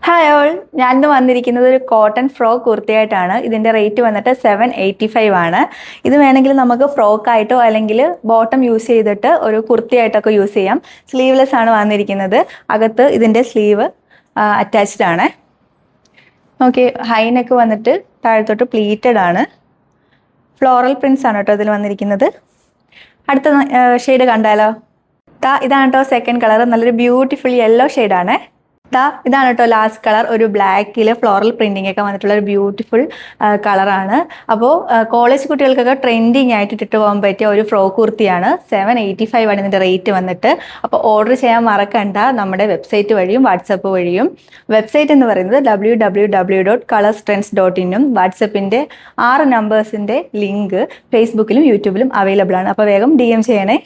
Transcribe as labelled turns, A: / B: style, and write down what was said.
A: Hi all, ഞാനിന്ന് വന്നിരിക്കുന്നത് ഒരു കോട്ടൺ ഫ്രോക്ക് കുർത്തിയായിട്ടാണ്. ഇതിൻ്റെ റേറ്റ് വന്നിട്ട് 785 ആണ്. ഇത് വേണമെങ്കിൽ നമുക്ക് ഫ്രോക്കായിട്ടോ അല്ലെങ്കിൽ ബോട്ടം യൂസ് ചെയ്തിട്ട് ഒരു കുർത്തിയായിട്ടൊക്കെ യൂസ് ചെയ്യാം. സ്ലീവ്ലെസ് ആണ് വന്നിരിക്കുന്നത്. അകത്ത് ഇതിൻ്റെ സ്ലീവ് അറ്റാച്ച്ഡ് ആണ്. ഓക്കെ, ഹൈനെക്ക് വന്നിട്ട് താഴത്തോട്ട് പ്ലീറ്റഡ് ആണ്. ഫ്ലോറൽ പ്രിൻസ് ആണ് കേട്ടോ ഇതിൽ വന്നിരിക്കുന്നത്. അടുത്ത ഷെയ്ഡ് കണ്ടാലോ? ഇതാണ് കേട്ടോ സെക്കൻഡ് കളർ. നല്ലൊരു ബ്യൂട്ടിഫുൾ യെല്ലോ ഷെയ്ഡാണ്. ഇതാണ് കേട്ടോ ലാസ്റ്റ് കളർ. ഒരു ബ്ലാക്കിൽ ഫ്ലോറൽ പ്രിന്റിംഗ് ഒക്കെ വന്നിട്ടുള്ള ഒരു ബ്യൂട്ടിഫുൾ കളറാണ്. അപ്പോൾ കോളേജ് കുട്ടികൾക്കൊക്കെ ട്രെൻഡിങ് ആയിട്ട് ഇട്ടിട്ട് പോകാൻ പറ്റിയ ഒരു ഫ്രോക്ക് കുർത്തിയാണ്. 785 ആണ് ഇതിൻ്റെ റേറ്റ് വന്നിട്ട്. അപ്പോൾ ഓർഡർ ചെയ്യാൻ മറക്കണ്ട, നമ്മുടെ വെബ്സൈറ്റ് വഴിയും വാട്സപ്പ് വഴിയും. വെബ്സൈറ്റ് എന്ന് പറയുന്നത് www.colorstrends.in വാട്സപ്പിൻ്റെ 6 നമ്പേഴ്സിൻ്റെ ലിങ്ക് ഫേസ്ബുക്കിലും യൂട്യൂബിലും അവൈലബിൾ ആണ്. അപ്പോൾ വേഗം DM ചെയ്യണേ.